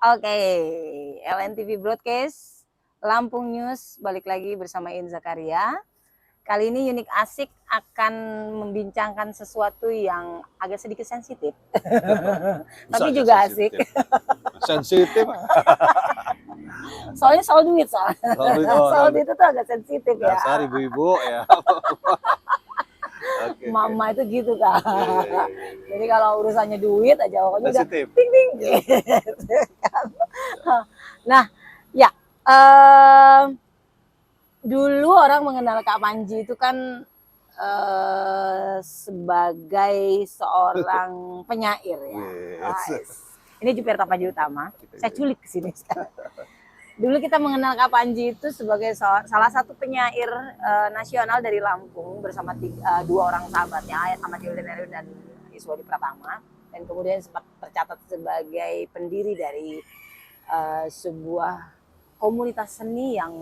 Oke, LNTV Broadcast, Lampung News, balik lagi bersama In Zakaria. Kali ini Unik Asik akan membincangkan sesuatu yang agak sedikit sensitif, tapi juga asik. Sensitif. Soalnya soal duit, soal duit itu agak sensitif ya. Dasar ibu-ibu ya. Okay, Mama itu gitu kan. Jadi kalau urusannya duit aja pokoknya udah sensitif. ting ting gitu. Nah, ya dulu orang mengenal Kak Panji itu kan sebagai seorang penyair ya. Yes. Ini Juperta Panji Utama. Saya culik ke sini sekarang. Dulu kita mengenal Kak Panji itu sebagai salah satu penyair nasional dari Lampung bersama dua orang sahabatnya, Ahmad Yuldan Erwin dan Iswadi Pratama, dan kemudian sempat tercatat sebagai pendiri dari sebuah komunitas seni yang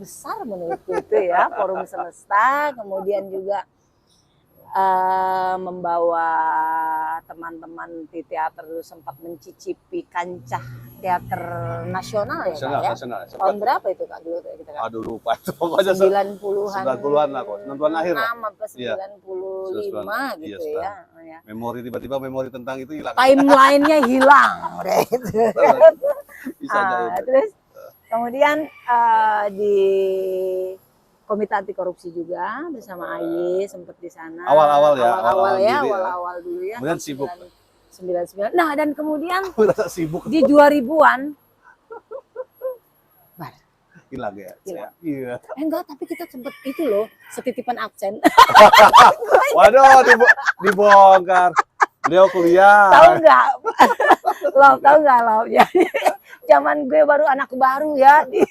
besar menurutku itu ya, Forum Semesta, kemudian juga membawa teman-teman di teater dulu sempat mencicipi kancah teater nasional ya Kak ya? Nasional. Tahun berapa itu Kak dulu kita Kak? Aduh lupa itu pokoknya 90-an lah kok, 90-an akhir lah. 6 apa 95 gitu ya. Memori tiba-tiba memori tentang itu hilang. Timeline-nya hilang udah itu. Bisa aja itu. Terus kemudian di Komite Anti Korupsi juga bersama AY sempat di sana. Awal-awal dulu ya. Kemudian sibuk. 99. Nah, dan kemudian Merasa sibuk. di 2000-an Hilang ya. Hilang. Iya. Enggak, tapi kita sempat itu loh, setitipan absen. Waduh, dibongkar. Beliau kuliah. Tahu nggak? Tahu nggak lo? Jadi zaman gue anak baru ya di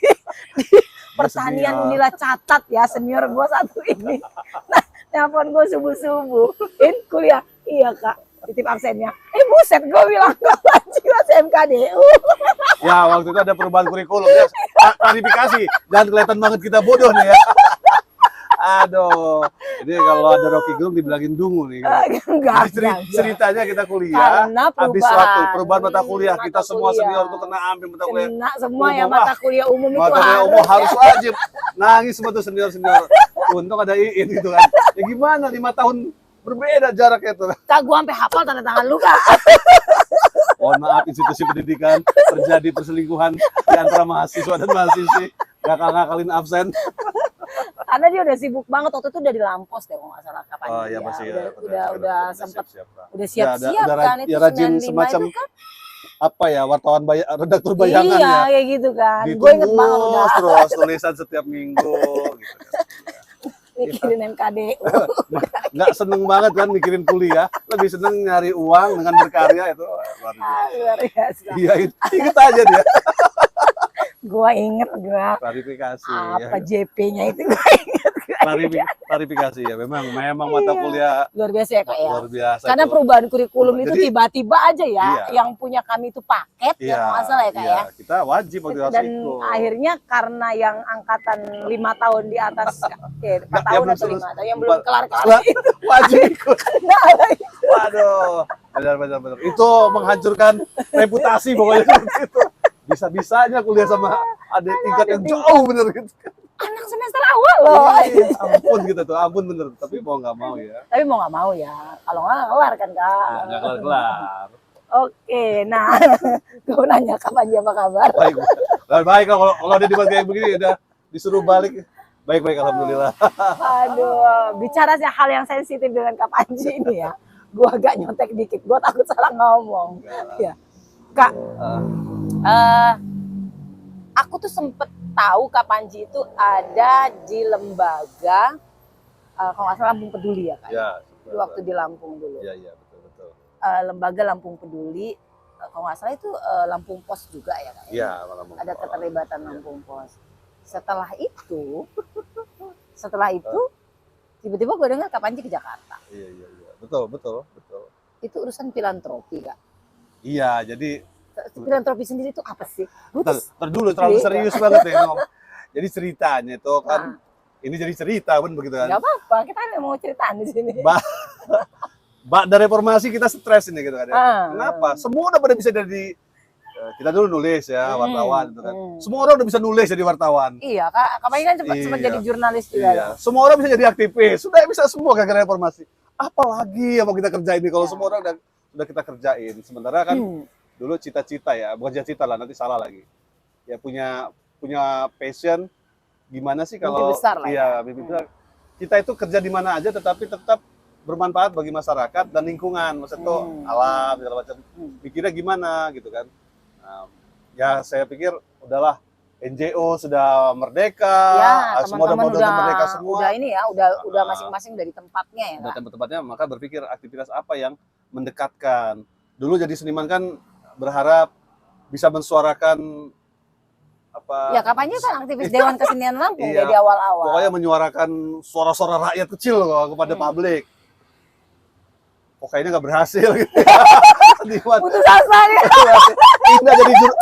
pertanian Unila catat ya, senior gue satu ini. Nah, telepon gue subuh-subuh, kuliah. Iya Kak, titip absennya. Buset, gue bilang jiwa MKDU. Ya, waktu itu ada perubahan kurikulum ya. Klarifikasi, jangan kelihatan banget kita bodoh nih ya. Aduh, jadi kalau ada Rocky Gerung dibilangin dungu nih. Enggak. Ceritanya kita kuliah, habis waktu perubahan mata kuliah, kita semua senior tuh kena ambil mata kuliah. Kena semua ya, mata kuliah umum itu mata kuliah umum harus wajib. Nangis semua tuh senior-senior. Untung ada Iin gitu kan. Ya gimana, 5 tahun berbeda jaraknya tuh. Kak, gua sampai hafal tanda tangan lu Kak. Mohon maaf, institusi pendidikan terjadi perselingkuhan di antara mahasiswa dan mahasiswi. Ngakal-ngakalin absen. Karena dia udah sibuk banget, waktu itu udah di Lampos deh kalau nggak salah Kapan. Oh iya masih ya. Udah sempat udah siap-siap kan itu ya, rajin 95 semacam itu kan. Apa ya, wartawan redaktur bayangan iya, ya. Iya kayak gitu kan. Gue inget banget udah. Terus tulisan setiap minggu gitu kan. Mikirin MKDU. Nggak seneng banget kan mikirin kuliah, lebih seneng nyari uang dengan berkarya itu luar biasa. Luar biasa. Iya, inget aja dia. Gua inget Klarifikasi. apa Ya. JP-nya itu gua inget. Klarifikasi ya, memang mata kuliah luar biasa ya Kak ya. luar biasa. Karena itu. perubahan kurikulum itu Jadi, tiba-tiba aja ya, iya. yang punya kami itu paket Iya, yang masalah ya Kak iya, ya. kita wajib waktu itu. Dan akhirnya karena yang angkatan 5 tahun di atas 4 tahun atau 5 tahun yang belum kelar-kelar itu wajib ikut. nah, itu. Waduh, benar. Itu menghancurkan reputasi pokoknya seperti itu. Bisa-bisanya kuliah sama adik tingkat yang jauh bener gitu. Anak semester awal loh. Iya, ampun gitu tuh, ampun bener. Tapi mau nggak mau ya. Tapi mau nggak mau ya, kalau nggak kelar kan Kak. Ya, nggak kelar-kelar. Oke, nah gue nanya kapan dia apa kabar? Baik kalau dia dibuat kayak begini udah disuruh balik. Baik, alhamdulillah. Aduh, bicara sih hal yang sensitif dengan Kak Panji ini ya. Gue agak nyontek dikit, gue takut salah ngomong. Ya. Kak, aku tuh sempet tahu Kak Panji itu ada di lembaga, kalau nggak salah Lampung Peduli ya Kak? Ya. Waktu di Lampung dulu. Iya, betul. Lembaga Lampung Peduli, kalau nggak salah itu Lampung Pos juga ya Kak? Iya, ada keterlibatan Lampung Pos. Setelah itu, tiba-tiba gue dengar Kak Panji ke Jakarta. Iya. Betul. Itu urusan filantropi Kak. Iya, jadi filantropi sendiri itu apa sih? Dulu terlalu serius banget ya. Jadi ceritanya itu kan ini jadi cerita pun begitu kan. Gak apa-apa, kita mau ceritaan di sini. Dari reformasi kita stres ini gitu kan. Kenapa? Semua udah pada bisa jadi kita dulu nulis ya, wartawan gitu kan. Semua orang udah bisa nulis jadi wartawan. Iya, Kak Panji kan sempat Iya. jadi jurnalis juga. Iya, semua orang bisa jadi aktivis. Sudah bisa semua gara-gara reformasi. Apalagi yang mau kita kerjain ini kalau semua orang udah kita kerjain. Sementara kan dulu cita-cita ya, bukan cita-cita lah, nanti salah lagi. Ya punya passion gimana sih kalau Mimpi besar lah iya, mimpi besar. Kita itu kerja di mana aja tetapi tetap bermanfaat bagi masyarakat dan lingkungan, maksudnya tuh alam segala macam. Pikirnya gimana gitu kan. Ya saya pikir udahlah, NGO sudah merdeka, Ya, semua udah merdeka semua. Udah ini ya, udah masing-masing dari tempatnya ya, Udah Kak. tempat-tempatnya, maka berpikir aktivitas apa yang mendekatkan. Dulu jadi seniman kan berharap bisa mensuarakan apa? Ya, Kak Panji kan aktivis Dewan Kesenian Lampung Iya. dari awal-awal. Pokoknya menyuarakan suara-suara rakyat kecil kok kepada publik. Kok kayaknya nggak berhasil gitu. Putus asa ya.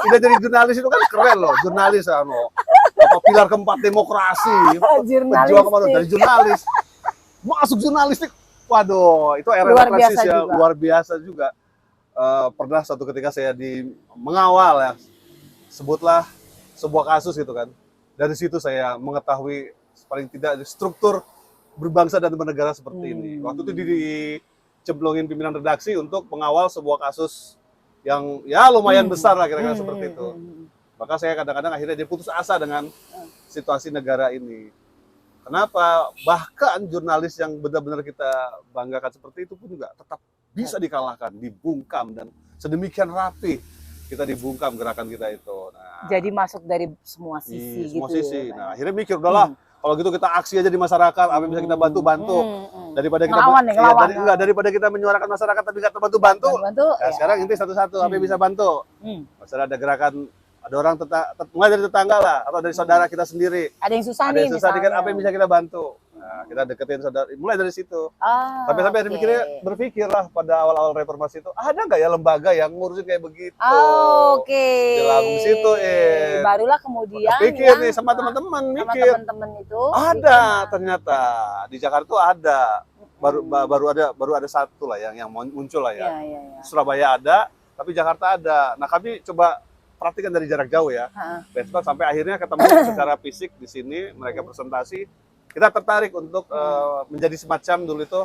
Tidak jadi jurnalis itu kan keren loh, jurnalis apa pilar keempat demokrasi, pejuang kemana dari jurnalis masuk jurnalistik, waduh itu era transisi ya, luar biasa juga. Pernah suatu ketika saya mengawal ya, sebutlah sebuah kasus gitu kan, dari situ saya mengetahui paling tidak struktur berbangsa dan bernegara seperti ini. Waktu itu dicemplungin pimpinan redaksi untuk mengawal sebuah kasus yang ya lumayan besar lah kira-kira seperti itu. Maka saya kadang-kadang akhirnya dia putus asa dengan situasi negara ini. Kenapa? Bahkan jurnalis yang benar-benar kita banggakan seperti itu pun juga tetap bisa dikalahkan, dibungkam, dan sedemikian rapi kita dibungkam gerakan kita itu. Nah, jadi masuk dari semua sisi semua gitu. sisi. Nah, akhirnya mikir udahlah, kalau gitu kita aksi aja di masyarakat, apa yang bisa kita bantu. Daripada kita daripada kita menyuarakan masyarakat tapi nggak terbantu. Nah, sekarang inti satu-satu, apa yang bisa bantu. Misalnya ada gerakan, ada orang mulai dari tetangga lah, atau dari saudara kita sendiri. Ada yang susah ada nih, yang susah kan, apa yang bisa kita bantu. Nah, kita deketin saudara, mulai dari situ. Sampai berpikirlah pada awal-awal reformasi itu, ada nggak ya lembaga yang ngurusin kayak begitu? Di Lampung situ, barulah kemudian pikir nih sama teman-teman, mikir. Teman-teman itu ada ternyata di Jakarta tuh ada, baru ada satu lah yang muncul lah ya. Surabaya ada, tapi Jakarta ada. Nah, kami coba praktikan dari jarak jauh ya, benchmark sampai akhirnya ketemu secara fisik di sini, mereka presentasi. Kita tertarik untuk menjadi semacam dulu itu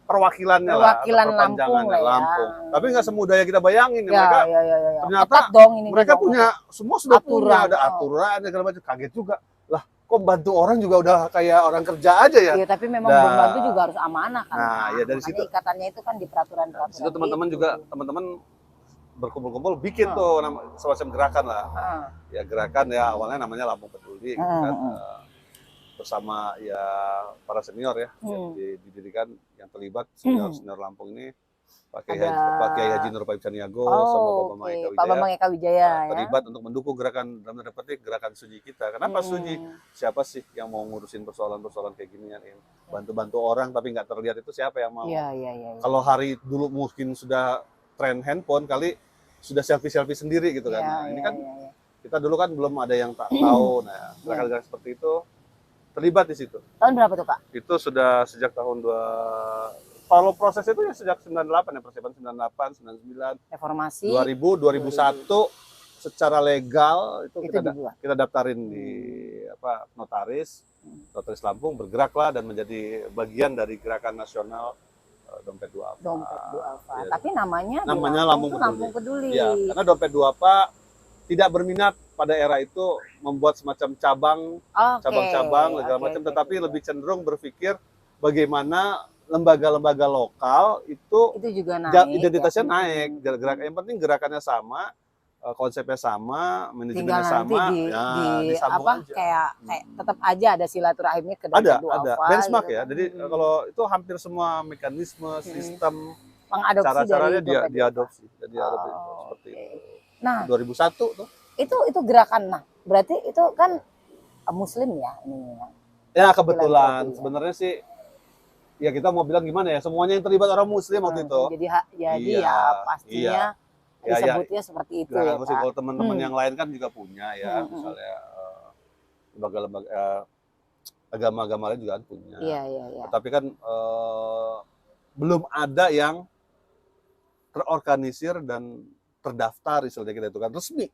perwakilannya perwakilan lah, Lampung lah ya. Lampung. Tapi nggak semudah yang kita bayangin. Mereka ternyata mereka punya semua sudah punya, ada aturan segala macam. Kaget juga lah, kok bantu orang juga udah kayak orang kerja aja ya. Iya, tapi memang membantu juga harus amanah kan. Nah, ya dari situ ikatannya itu kan di peraturan-peraturan. Situ teman-teman berkumpul-kumpul bikin tuh semacam gerakan lah. Ya gerakan ya awalnya namanya Lampung Peduli kan. Bersama ya para senior ya, didirikan yang terlibat senior Lampung ini, Pak Kiai Haji Nur Paip Caniago sama Pak Bambang Eka Wijaya terlibat untuk mendukung gerakan, dalam tanda petik gerakan Suji kita. Kenapa Suji? Siapa sih yang mau ngurusin persoalan-persoalan kayak gini ya? Bantu-bantu orang tapi nggak terlihat, itu siapa yang mau? Kalau hari dulu mungkin sudah tren handphone, kali sudah selfie sendiri gitu kan. Nah, ini kan kita dulu kan belum ada yang tak tahu. Nah, gerakan-gerakan seperti itu terlibat di situ. Tahun berapa tuh, Pak? Itu sudah sejak tahun kalau proses itu ya sejak 98 ya, persiapan 98, 99, reformasi 2000, 2001 secara legal itu kita daftarin di notaris Lampung, bergeraklah dan menjadi bagian dari gerakan nasional Dompet Duafa. Dompet Duafa. Ya. Tapi namanya Lampung Peduli. Ya, karena Dompet Duafa tidak berminat pada era itu membuat semacam cabang-cabang segala macam, tetapi lebih cenderung berpikir bagaimana lembaga-lembaga lokal itu juga naik, identitasnya naik. Yang penting gerakannya sama, konsepnya sama, manajemennya sama, kayak tetap aja ada silaturahimnya ke Dompet Duafa. Ada benchmark gitu. ya. Jadi kalau itu hampir semua mekanisme, sistem, mengadopsi cara-caranya diadopsi. Jadi seperti itu. Nah, 2001 tuh. Itu gerakan. Nah, berarti itu kan Muslim ya ini. Ya kebetulan sebenarnya sih ya kita mau bilang gimana ya, semuanya yang terlibat orang Muslim waktu itu. Jadi pastinya disebutnya seperti itu ya. Kalau teman-teman yang lain kan juga punya ya, misalnya lembaga-lembaga agama-agama lain juga kan punya. Tapi kan belum ada yang terorganisir dan terdaftar, istilahnya kita itu kan resmi.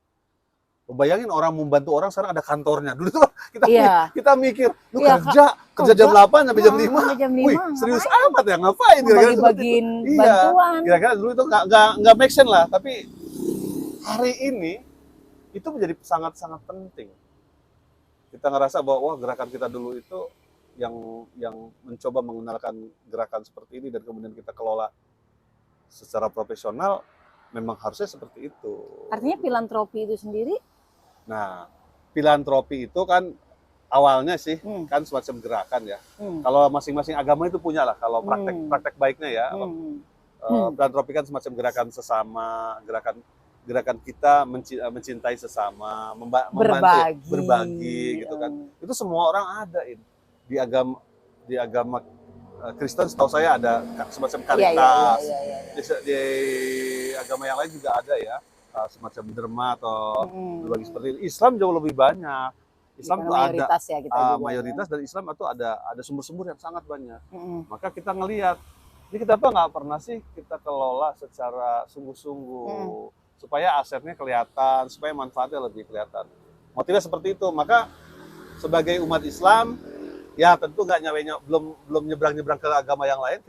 Bayangin orang membantu orang sekarang ada kantornya. Dulu tuh kita mikir, lu kerja jam 8 sampai jam 5. Wih, serius amat ya, ngapain? Bagi-bagiin bantuan. Kira-kira dulu itu nggak make sense lah. Tapi hari ini itu menjadi sangat-sangat penting. Kita ngerasa bahwa wah, gerakan kita dulu itu yang mencoba mengenalkan gerakan seperti ini dan kemudian kita kelola secara profesional, memang harusnya seperti itu. Artinya filantropi itu sendiri? Nah, filantropi itu kan awalnya sih kan semacam gerakan ya. Kalau masing-masing agama itu punya lah. Kalau praktek baiknya ya, filantropi kan semacam gerakan sesama, gerakan kita mencintai sesama, berbagi gitu kan. Itu semua orang ada ini. Di agama Kristen setahu saya ada semacam karitas. Di agama yang lain juga ada ya. Semacam derma atau berbagi seperti itu. Islam jauh lebih banyak. Islam itu mayoritas ada ya kita mayoritas dan Islam itu ada sumber-sumber yang sangat banyak. Maka kita ngelihat ini kita nggak pernah sih kita kelola secara sungguh-sungguh supaya asetnya kelihatan, supaya manfaatnya lebih kelihatan. Motifnya seperti itu. Maka sebagai umat Islam ya tentu nggak belum nyebrang ke agama yang lain.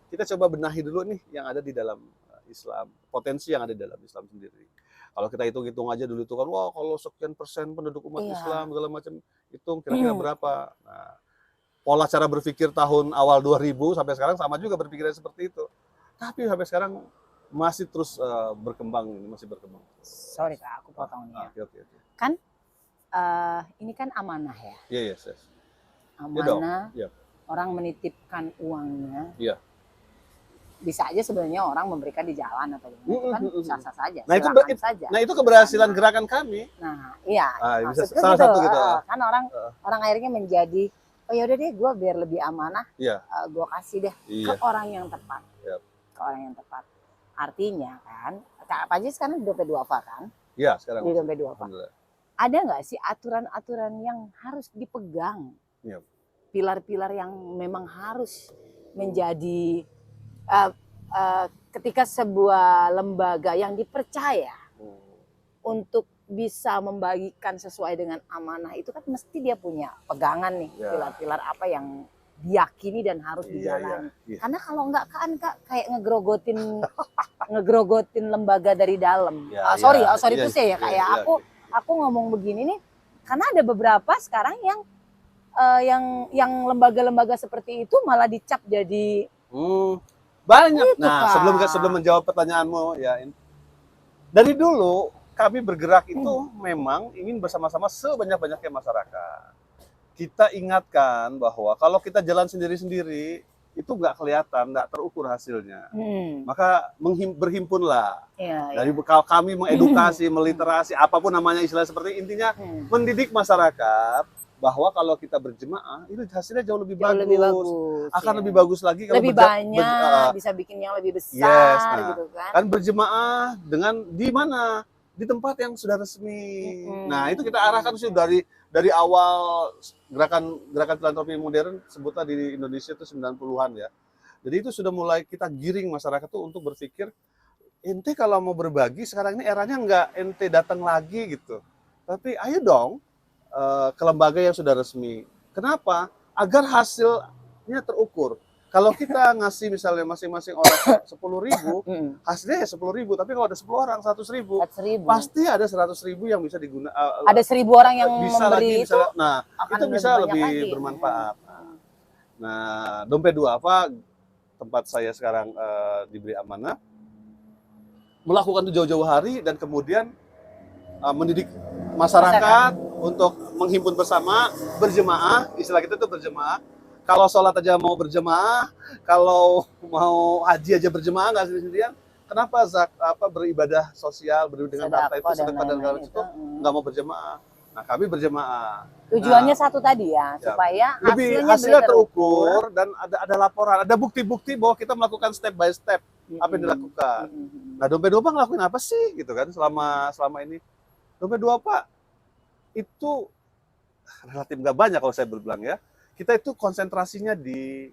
Kita coba benahi dulu nih yang ada di dalam Islam, potensi yang ada di dalam Islam sendiri. Kalau kita hitung-hitung aja dulu itu kan, wah kalau sekian persen penduduk umat Islam segala macam, hitung kira-kira berapa. Nah, pola cara berpikir tahun awal 2000 sampai sekarang sama juga berpikirnya seperti itu. Tapi sampai sekarang masih terus berkembang, masih berkembang. Sorry Kak, aku potong nih ya. Oke. Kan ini kan amanah ya. Iya, yes. Amanah. Orang menitipkan uangnya. Iya. Bisa aja sebenarnya orang memberikan di jalan atau gimana, itu kan sah-sah saja. Nah, itu keberhasilan gerakan kami. Nah, iya. Bisa salah satu gitu. Kan orang akhirnya menjadi, oh ya udah deh, gue biar lebih amanah, gue kasih deh ke orang yang tepat. Ke orang yang tepat. Artinya kan, Kak Panji sekarang di Dompet Duafa kan? Iya, sekarang. Di Dompet Duafa. Ada nggak sih aturan-aturan yang harus dipegang? Pilar-pilar yang memang harus menjadi ketika sebuah lembaga yang dipercaya untuk bisa membagikan sesuai dengan amanah itu kan mesti dia punya pegangan nih, pilar-pilar apa yang diyakini dan harus dijalani. Karena kalau enggak kan Kak kayak ngegrogotin lembaga dari dalam. Sorry itu sih ya kayak aku ngomong begini nih karena ada beberapa sekarang yang lembaga-lembaga seperti itu malah dicap jadi banyak. Nah, sebelum menjawab pertanyaanmu ya, dari dulu kami bergerak itu memang ingin bersama-sama sebanyak-banyaknya masyarakat. Kita ingatkan bahwa kalau kita jalan sendiri-sendiri itu nggak kelihatan, nggak terukur hasilnya. Maka berhimpunlah. Dari kami mengedukasi, meliterasi, apapun namanya istilah seperti intinya mendidik masyarakat bahwa kalau kita berjemaah itu hasilnya jauh lebih bagus. Akan lebih bagus lagi kalau lebih banyak, bisa bikin yang lebih besar gitu kan. Kan berjemaah dengan di mana? Di tempat yang sudah resmi. Nah, itu kita arahkan sih dari awal gerakan filantropi modern sebutlah di Indonesia itu 90-an ya. Jadi itu sudah mulai kita giring masyarakat tuh untuk berpikir ente kalau mau berbagi sekarang ini eranya nggak ente datang lagi gitu. Tapi ayo dong ke lembaga yang sudah resmi. Kenapa? Agar hasilnya terukur. Kalau kita ngasih misalnya masing-masing orang 10.000, hasilnya ya 10.000. Tapi kalau ada 10 orang 100.000, pasti ada 100.000 yang bisa digunakan. Ada 1.000 orang yang bisa memberi lagi, nah itu bisa lebih bermanfaat. Nah, Dompet Duafa tempat saya sekarang diberi amanah melakukan itu jauh-jauh hari dan kemudian mendidik masyarakat untuk menghimpun bersama, berjemaah, istilah kita itu berjemaah. Kalau sholat aja mau berjemaah, kalau mau haji aja berjemaah, nggak sendirian. Kenapa beribadah sosial, beribadah dengan harta itu, sedekah dan segala itu nggak mau berjemaah? Nah, kami berjemaah. Tujuannya satu tadi ya, supaya hasilnya terukur dan ada laporan, ada bukti-bukti bahwa kita melakukan step by step apa yang dilakukan. Nah, Dompet Duafa ngelakuin apa sih, gitu kan? Selama ini, Dompet Duafa itu relatif nggak banyak kalau saya berbilang ya. Kita itu konsentrasinya di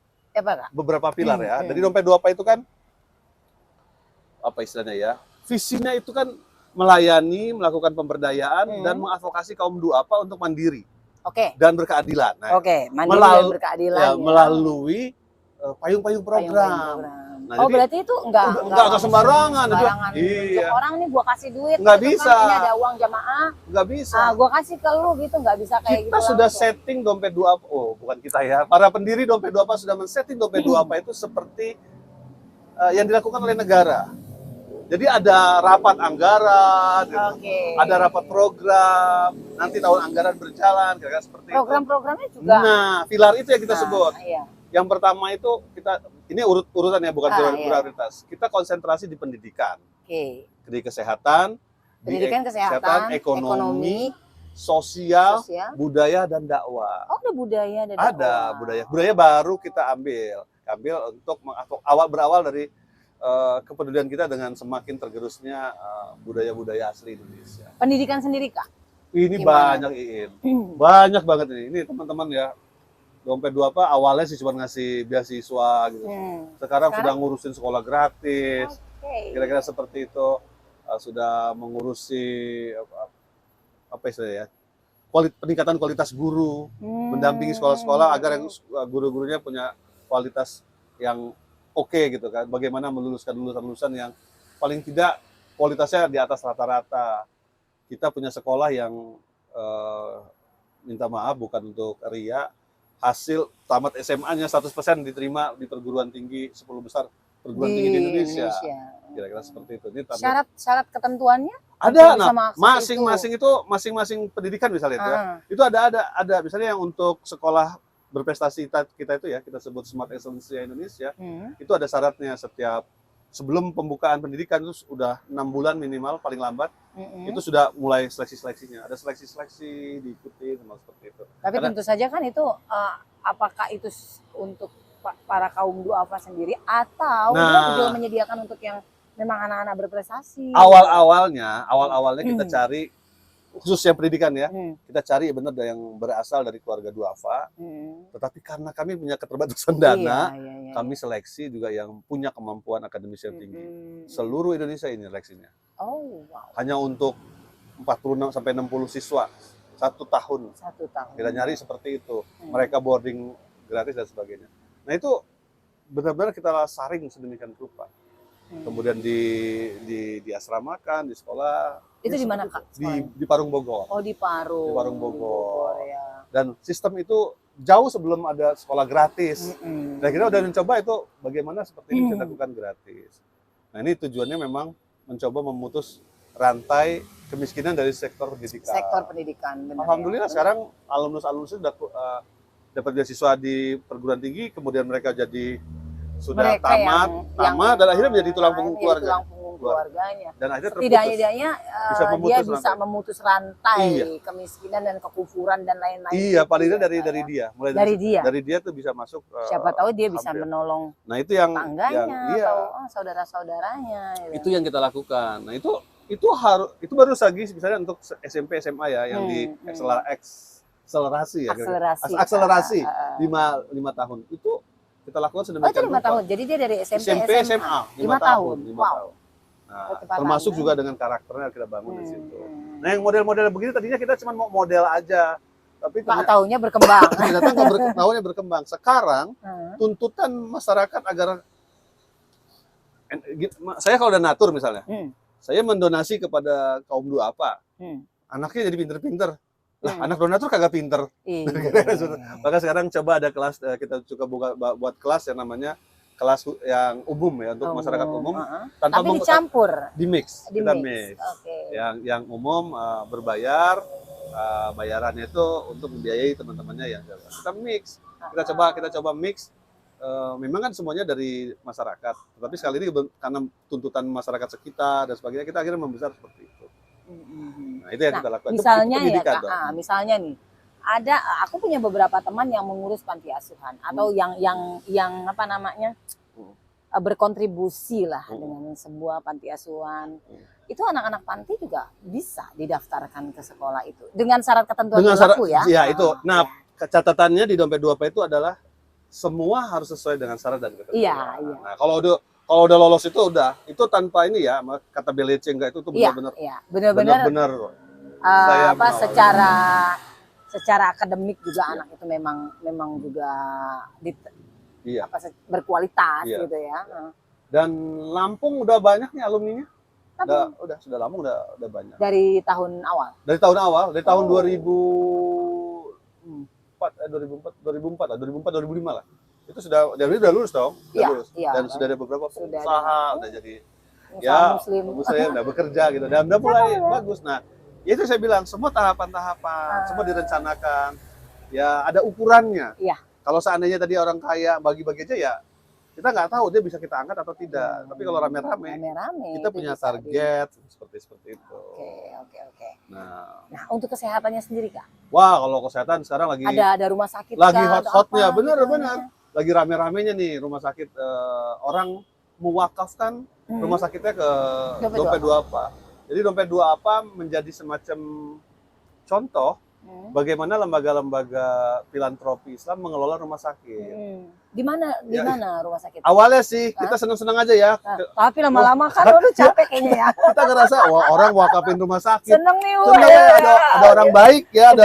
beberapa pilar ya. Jadi Dompet Duafa itu kan apa istilahnya ya? visinya itu kan melayani, melakukan pemberdayaan dan mengadvokasi kaum duafa untuk mandiri Oke. dan berkeadilan. Nah, Oke, mandiri dan berkeadilan ya. melalui payung-payung program. Nah, oh, jadi berarti itu enggak sembarangan. Iya. Orang nih gua kasih duit, Nggak gitu bisa. Kan, ini ada uang jamaah. Nggak bisa. Gua kasih ke lu gitu, nggak bisa kayak Kita gitu. sudah langsung. setting dompet duafa. Oh, bukan kita ya. Para pendiri dompet duafa sudah men-setting dompet duafa itu seperti yang dilakukan oleh negara. Jadi ada rapat anggaran, gitu. Ada rapat program, nanti tahun anggaran berjalan, kira-kira seperti itu. Program-programnya juga. Nah, pilar itu yang kita sebut. Iya. Yang pertama itu ini urutan ya, bukan prioritas. Kita konsentrasi di pendidikan, di kesehatan, pendidikan, kesehatan, ekonomi, sosial, budaya dan dakwah. Oh, ada budaya dan dakwah. Ada budaya baru kita ambil untuk berawal dari kepedulian kita dengan semakin tergerusnya budaya-budaya asli Indonesia. Pendidikan sendiri, Kak? Ini gimana? Banyak, Iin. Banyak banget ini. Ini teman-teman ya, dompet duafa awalnya sih cuma ngasih beasiswa gitu. Sekarang sudah ngurusin sekolah gratis. Kira-kira seperti itu. Sudah mengurusi apa istilahnya ya? Peningkatan kualitas guru, mendampingi sekolah-sekolah agar yang guru-gurunya punya kualitas yang oke gitu kan. Bagaimana meluluskan lulusan-lulusan yang paling tidak kualitasnya di atas rata-rata. Kita punya sekolah yang minta maaf bukan untuk ria, hasil tamat SMA-nya 100% diterima di perguruan tinggi 10 besar perguruan tinggi di Indonesia. Kira-kira seperti itu. Ini syarat ketentuannya ada. Nah, masing-masing pendidikan misalnya itu ada misalnya yang untuk sekolah berprestasi kita itu ya, kita sebut Smart Excellence Indonesia, itu ada syaratnya. Sebelum pembukaan pendidikan itu udah 6 bulan minimal paling lambat, itu sudah mulai seleksi-seleksinya. Ada seleksi-seleksi diikuti sama seperti itu. Tapi tentu saja kan itu apakah itu untuk para kaum duafa sendiri atau juga menyediakan untuk yang memang anak-anak berprestasi? Awal-awalnya kita cari khusus yang pendidikan ya, kita cari benar yang berasal dari keluarga duafa, tetapi karena kami punya keterbatasan dana, kami seleksi juga yang punya kemampuan akademis yang tinggi. Seluruh Indonesia ini seleksinya. Hanya untuk 46 sampai 60 siswa 1 tahun. Kita nyari seperti itu. Mereka boarding gratis dan sebagainya. Nah itu benar-benar kita saring sedemikian rupa. Kemudian diasramakan di sekolah. Itu di mana, Kak? Di Parung Bogor. Oh, di Parung. Di Parung Bogor. Ya. Dan sistem itu jauh sebelum ada sekolah gratis. Nah, kita udah mencoba itu bagaimana seperti ini kita lakukan gratis. Nah, ini tujuannya memang mencoba memutus rantai kemiskinan dari sektor pendidikan. Benar, Alhamdulillah ya. Sekarang alumnus sudah dapat beasiswa di perguruan tinggi, kemudian mereka sudah tamat dan akhirnya menjadi tulang punggung keluarganya. Dan akhirnya dia bisa memutus rantai kemiskinan dan kekufuran dan lain-lain. Iya, paling tidak dari dia. Mulai dari dia tuh bisa masuk. Siapa tahu dia bisa menolong. Nah, itu yang tangganya atau saudara-saudaranya. Itu yang kita lakukan. Nah, itu baru lagi misalnya untuk SMP SMA ya yang di akselerasi 5 tahun. Itu kita lakukan sedemikian rupa. 5 tahun. Jadi dia dari SMP SMA 5 tahun. Nah, termasuk juga dengan karakternya kita bangun di situ. Nah, yang model-model begini tadinya kita cuma mau model aja. Tapi tahunya berkembang. Tahunya berkembang. Sekarang tuntutan masyarakat agar saya kalau udah natur misalnya, saya mendonasi kepada kaum duafa. Anaknya jadi pinter-pinter. Lah, anak donatur kagak pinter. Maka sekarang coba ada kelas, kita juga buat kelas yang namanya kelas yang umum ya, untuk masyarakat umum. Tapi dicampur? Kita mix. Yang umum berbayar, bayarannya itu untuk membiayai teman-temannya yang kita mix. Kita coba mix. Memang kan semuanya dari masyarakat. Tapi sekali ini karena tuntutan masyarakat sekitar dan sebagainya, kita akhirnya membesar seperti itu. Nah, itu yang kita lakukan. Misalnya ya, Kak, misalnya nih, aku punya beberapa teman yang mengurus panti asuhan atau yang apa namanya berkontribusi lah dengan sebuah panti asuhan. Itu anak-anak panti juga bisa didaftarkan ke sekolah itu dengan syarat ketentuan berlaku ya. Iya, itu. Nah, catatannya di dompet duafa itu adalah semua harus sesuai dengan syarat dan ketentuan. Iya. Nah, Kalau udah lolos itu tanpa ini ya, kata BLC enggak, itu tuh Iya, benar-benar iya, benar-benar benar-benar saya apa mengawal. secara akademik juga anak itu memang juga Iya. berkualitas Iya. gitu ya. Dan Lampung udah banyak nih alumninya. Tapi Sudah Lampung udah banyak. dari tahun awal. Dari tahun awal, dari tahun Oh. 2004 lah, 2005 lah. Itu udah lulus dong, Iya, lulus. iya. Dan sudah ada beberapa Sudah pengusaha, ada. udah jadi Usaha muslim. saya udah bekerja gitu, dan udah mulai Cakep ya. bagus. Nah, itu saya bilang semua tahapan-tahapan, semua direncanakan, ya ada ukurannya. Iya. Kalau seandainya tadi orang kaya bagi-bagi aja ya, kita nggak tahu dia bisa kita angkat atau tidak. Tapi kalau rame-rame, kita itu punya bisa target seperti itu. Oke. Nah, Untuk kesehatannya sendiri Kak, wah kalau kesehatan sekarang lagi ada rumah sakit lagi kah, atau hot-hotnya, apa bener. gitu? Lagi rame-ramenya nih rumah sakit, orang mewakafkan rumah sakitnya ke Dompet Duafa. Jadi Dompet Duafa menjadi semacam contoh bagaimana lembaga-lembaga filantropi Islam mengelola rumah sakit. Di mana rumah sakit? Awalnya sih kita seneng-seneng aja ya. Tapi lama-lama kan udah capek kayaknya ya. Kita ngerasa wah orang wakafin rumah sakit. Seneng nih. Seneng ya, ada orang baik ya,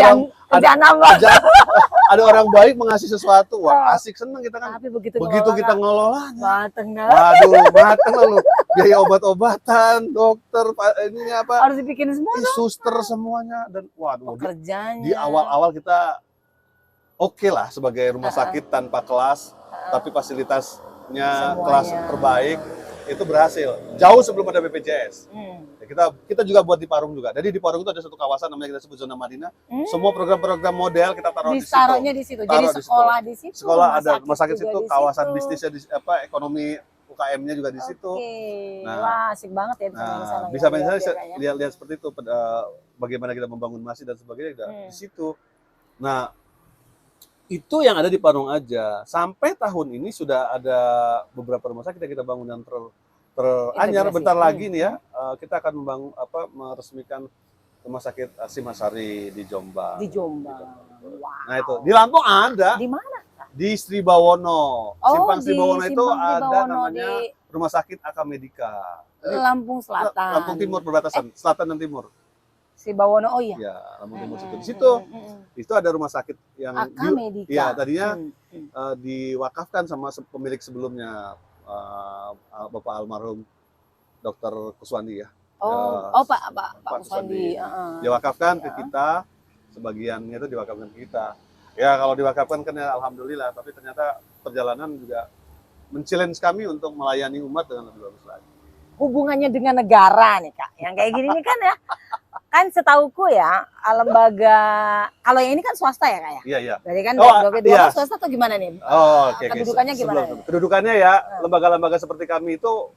ada orang baik mengasih sesuatu. Wah, asik, seneng kita kan. Tapi begitu kita ngelolanya. mateng. Waduh, mateng lalu. Biaya obat-obatan, dokter, ini apa? Harus dibikin semua. Suster semuanya, dan waduh, Kerjanya. di awal-awal kita oke lah sebagai rumah sakit tanpa kelas, tapi fasilitasnya kelas terbaik, itu berhasil. Jauh sebelum ada BPJS. Kita juga buat di Parung juga. Jadi di Parung itu ada satu kawasan namanya kita sebut zona Madinah. Semua program-program model kita taruh di situ. Ditaruhnya di situ. Jadi sekolah di situ. Sekolah ada, rumah sakit situ, kawasan bisnisnya ekonomi UKM-nya juga di situ. Nah, wah, asik banget ya bisa main sana. Lihat seperti itu, bagaimana kita membangun masjid dan sebagainya di situ. Nah, itu yang ada di Parung aja. Sampai tahun ini sudah ada beberapa rumah sakit yang kita bangun dan teranyar. Bentar lagi nih ya, kita akan meresmikan rumah sakit Simasari di Jombang. Wow. Nah itu di Lampung ada. Di mana? Di Sri Bawono. Simpang Sri Bawono itu ada namanya Rumah Sakit Aka Medika. Lampung Selatan. Lampung Timur perbatasan, selatan dan timur. Sri Bawono, oh iya. Ya, Lampung Timur situ. Di situ itu ada rumah sakit yang Aka Medika. Ya, tadinya diwakafkan sama pemilik sebelumnya, Bapak almarhum Dr. Kuswandi ya. Pak Kuswandi. Dia wakafkan ke kita, sebagiannya itu diwakafkan ke kita. Ya kalau diwakafkan kan ya alhamdulillah, tapi ternyata perjalanan juga men-challenge kami untuk melayani umat dengan lebih bagus lagi. Hubungannya dengan negara nih Kak, yang kayak gini nih kan ya, kan setauku ya lembaga, kalau yang ini kan swasta ya Kak ya? Iya. Jadi kan Dompet Duafa swasta atau gimana nih? Oke. Kedudukannya gimana? Kedudukannya ya, lembaga-lembaga seperti kami itu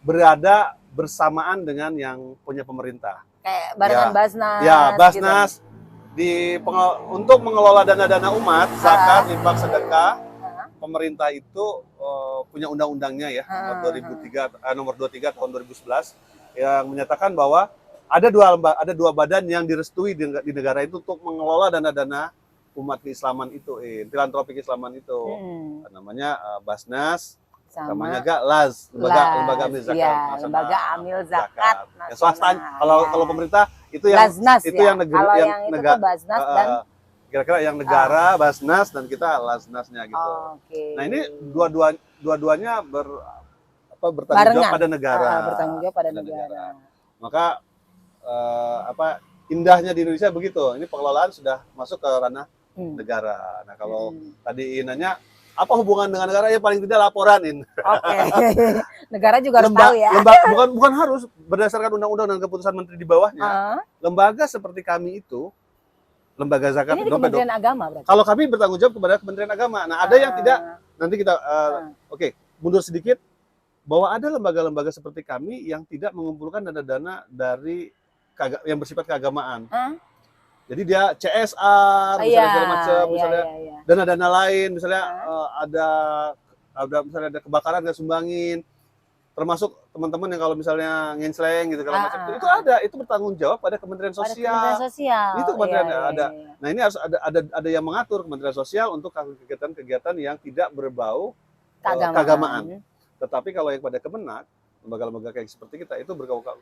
berada bersamaan dengan yang punya pemerintah. Kayak barengan Basnas. Ya, Basnas gitu. Untuk mengelola dana-dana umat, zakat, infak, sedekah, pemerintah itu punya undang-undangnya ya, nomor 23 tahun 2011 yang menyatakan bahwa ada dua badan yang direstui di negara itu untuk mengelola dana-dana umat keislaman itu, filantropi keislaman itu. Namanya Basnas, namanya LAZ, lembaga amil zakat nasional. Lembaga amil zakat nasional. Swasta, kalau pemerintah itu yang Laznas, itu yang negara, yang negara Basnas dan kira-kira yang negara Basnas dan kita Laznasnya gitu. Nah ini dua-duanya bertanggung jawab pada negara. Bertanggung jawab pada negara. Maka indahnya di Indonesia begitu. Ini pengelolaan sudah masuk ke ranah negara. Nah kalau tadi nanya apa hubungan dengan negara, ya paling tidak laporanin. Negara juga harus tahu ya. Bukan harus, berdasarkan undang-undang dan keputusan menteri di bawahnya. Lembaga seperti kami itu, lembaga zakat. Ini di Kementerian Agama berarti? Kalau kami bertanggung jawab kepada Kementerian Agama. Nah ada yang tidak, nanti kita, mundur sedikit, bahwa ada lembaga-lembaga seperti kami yang tidak mengumpulkan dana-dana dari yang bersifat keagamaan. Jadi dia CSR, misalnya segala macam, misalnya dana-dana lain, misalnya misalnya ada kebakaran nggak sumbangin, termasuk teman-teman yang kalau misalnya ngensleng gitu segala macam, itu itu bertanggung jawab pada Kementerian Sosial. Itu kementerian ada. Nah ini harus ada yang mengatur Kementerian Sosial untuk kegiatan-kegiatan yang tidak berbau keagamaan. Tetapi kalau yang pada Kemenak, lembaga-lembaga kayak seperti kita itu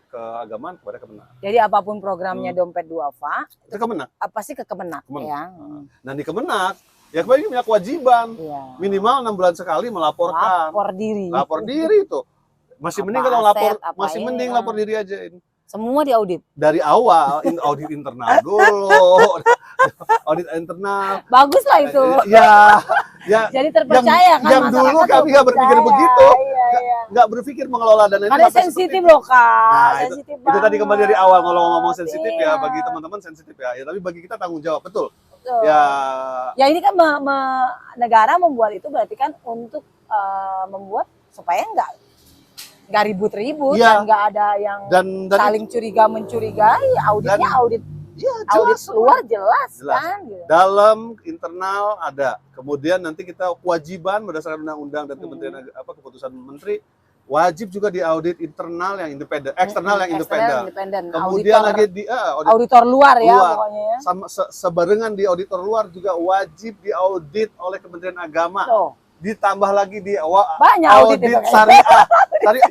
keagamaan kepada Kemenak. Jadi apapun programnya Dompet Duafa Itu Kemenak. pasti ke Kemenak ya. Nah di Kemenak, ya kemarin punya kewajiban Iya. minimal 6 bulan sekali melaporkan. Lapor diri itu. Masih mending kalau lapor diri aja. Semua diaudit. Dari awal audit internal dulu. Audit internal. Bagus lah itu. Ya. Jadi terpercaya kan. Yang dulu kami nggak berpikir begitu. Nggak berpikir mengelola dana ini. Karena sensitif loh Kak. Nah, sensitif itu tadi kembali dari awal kalau ngomong sensitif ya bagi teman-teman sensitif ya. Ya tapi bagi kita tanggung jawab betul. Ya. Ya ini kan negara membuat itu berarti kan untuk membuat supaya nggak ribut-ribut dan nggak ada yang saling mencurigai. Auditnya audit luar jelas kan. Gitu. Dalam internal ada. Kemudian nanti kita kewajiban berdasarkan undang-undang dan kementerian keputusan menteri wajib juga diaudit internal yang independen, eksternal yang independen. Kemudian lagi auditor luar ya pokoknya ya. Sebarengan di auditor luar juga wajib diaudit oleh Kementerian Agama. Ditambah lagi di banyak audit syariah.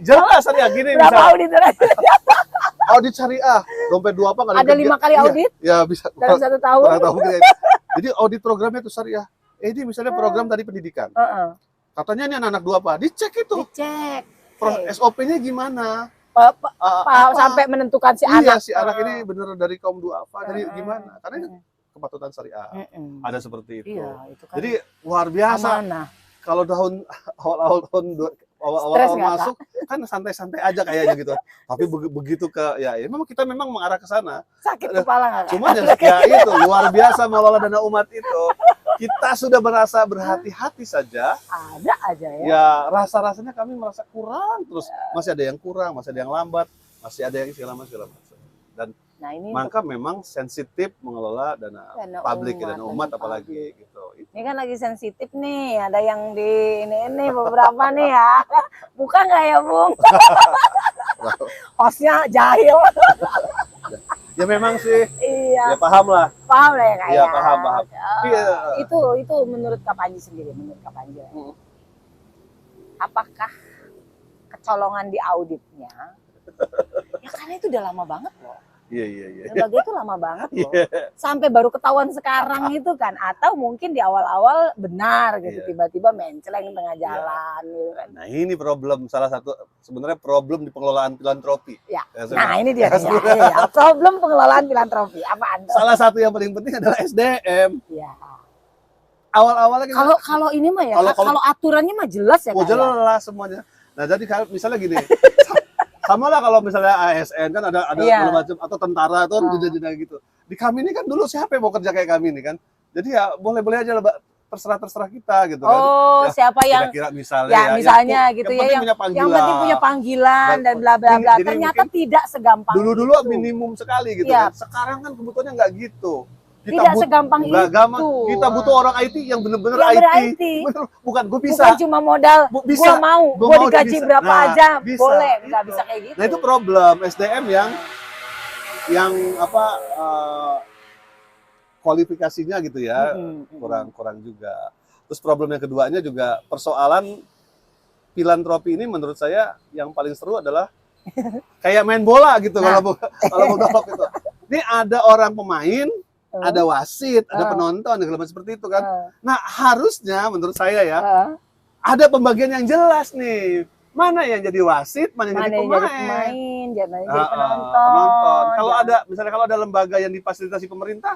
Jelas syariah gini berapa auditor? Audit syariah, Dompet Duafa kali ada 5 kali audit? Ya bisa. Dalam 1 tahun. Jadi audit programnya itu syariah. Ini misalnya program tadi pendidikan. Katanya ini anak-anak Duafa, dicek itu. Dicek. SOP-nya gimana? Sampai menentukan si anak. Iya, si anak ini benar dari kaum Duafa, dari gimana? Karena ini kepatutan syariah. Ada seperti itu. Iya, itu kan jadi luar biasa. Amanah. Kalau awal tahun masuk kan santai-santai aja kayaknya gitu. Tapi begitu memang kita mengarah ke sana. Sakit kepala nggak? Cuma ya itu luar biasa mengelola dana umat itu. Kita sudah merasa berhati-hati saja. Ada aja ya. Ya rasa-rasanya kami merasa kurang terus. Masih ada yang kurang, masih ada yang lambat, masih ada yang segala macam. Dan maka memang sensitif mengelola dana publik, dana umat apalagi gitu. Ini kan lagi sensitif nih, ada yang di ini beberapa nih ya. Buka nggak ya Bung? Hostnya jahil. Ya memang sih. Iya. Ya paham lah. Paham lah ya Kak. Iya paham. Itu menurut Kak Panji sendiri, apakah kecolongan di auditnya? Ya karena itu udah lama banget loh. Iya. Lembaga itu lama banget loh. Sampai baru ketahuan sekarang itu kan. Atau mungkin di awal-awal benar gitu. Tiba-tiba menceleng tengah jalan gitu kan. Nah ini problem, salah satu sebenarnya problem di pengelolaan filantropi. Ya. Nah ini dia. Problem pengelolaan filantropi. Apa Anda? Salah satu yang paling penting adalah SDM. Iya. Awal-awalnya kalau ini mah ya, kalau aturannya mah jelas ya. Jelas semuanya. Nah jadi kalau misalnya gini. Sama lah kalau misalnya ASN kan ada segala macam atau tentara itu jeda-jeda gitu. Di kami ini kan dulu siapa yang mau kerja kayak kami ini kan. Jadi ya boleh-boleh aja lah terserah kita gitu kan. Siapa yang kira-kira misalnya gitu ya yang penting punya panggilan dan bla bla bla. Ternyata tidak segampang dulu minimum sekali gitu kan. Sekarang kan kebutuhannya nggak gitu. Tidak segampang itu. Kita butuh orang IT yang benar-benar IT. Bener, bukan gue bisa. Bukan cuma modal, gue mau digaji berapa aja, boleh. Nggak bisa kayak gitu. Nah itu problem SDM yang kualifikasinya gitu ya kurang juga. Terus problem yang keduanya juga persoalan filantropi ini menurut saya yang paling seru adalah kayak main bola gitu kalau golf itu. Ini ada orang pemain, ada wasit, ada penonton, segala macam seperti itu kan. Nah harusnya menurut saya ya ada pembagian yang jelas nih. Mana yang jadi wasit, mana yang jadi pemain, mana yang jadi penonton. Kalau ada lembaga yang difasilitasi pemerintah,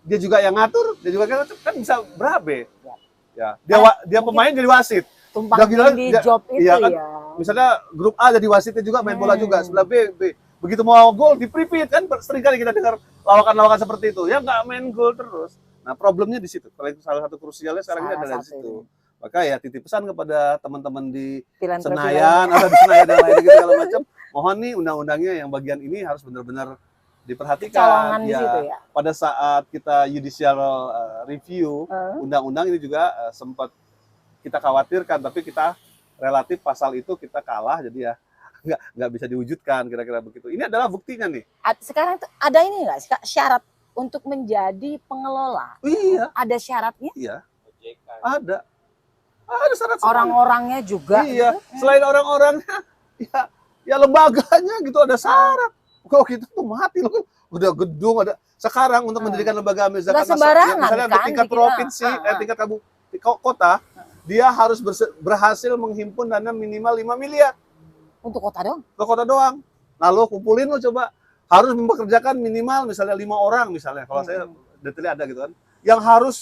dia juga yang ngatur, dia juga kan bisa berabe. Ya, dia pemain jadi wasit. Tumpang di job itu ya. Misalnya grup A jadi wasitnya juga main bola juga, sebelah B. Begitu mau gol di-prepit kan sering kali kita dengar lawakan-lawakan seperti itu. Ya nggak main gol terus. Nah, problemnya di situ. Salah satu krusialnya sekarang ini adalah di situ. Maka ya titip pesan kepada teman-teman di Senayan atau di Senayan dan lain gitu segala macam. Mohon nih undang-undangnya yang bagian ini harus benar-benar diperhatikan ya. Pada saat kita judicial review undang-undang ini juga sempat kita khawatirkan, tapi kita relatif pasal itu kita kalah, jadi ya nggak bisa diwujudkan kira-kira begitu. Ini adalah buktinya nih. Sekarang ada ini nggak syarat untuk menjadi pengelola? Iya. Ada syaratnya? Iya. Ada. Ada syarat semuanya. Orang-orangnya juga. Iya, gitu. selain orang-orangnya, ya lembaganya gitu ada syarat. Kok kita tuh mati loh, udah gedung ada. Sekarang untuk mendirikan lembaga amil zakat Nggak sembarangan, misalnya kan, tingkat bikin, provinsi, tingkat kota, dia harus berhasil menghimpun dana minimal 5 miliar Untuk kota dong. ke kota doang. Lalu kumpulin lo coba, harus mempekerjakan minimal misalnya 5 orang misalnya. Kalau saya detailnya ada gitu kan. Yang harus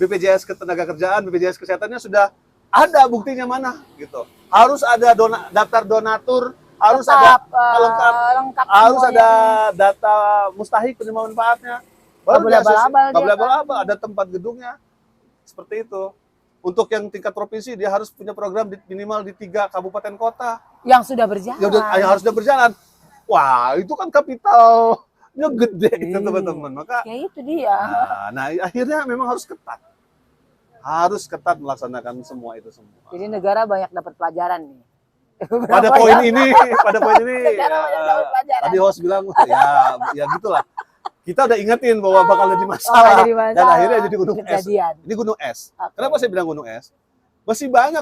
BPJS Ketenagakerjaan, BPJS Kesehatannya sudah ada buktinya mana gitu. Harus ada daftar donatur, harus Tetap, ada lengkap, lengkap harus semuanya. ada data mustahik penerima manfaatnya. Nggak boleh abal-abal dia, boleh kan. abal-abal, ada tempat gedungnya. Seperti itu. Untuk yang tingkat provinsi dia harus punya program minimal di 3 kabupaten kota. Yang sudah berjalan. Yang harus sudah berjalan. Wah, itu kan kapitalnya gede itu Iya. teman-teman. Maka Ya itu dia. nah akhirnya memang harus ketat. Harus ketat melaksanakan semua itu semua. Jadi negara banyak dapat pelajaran nih. Pada poin ini, Negara banyak dapat pelajaran. tadi host bilang ya gitulah. Kita udah ingetin bahwa bakal jadi Oh, masalah jadi masalah. dan akhirnya jadi gunung es. Kejadian. Ini gunung es. Oke. Kenapa saya bilang gunung es? Masih banyak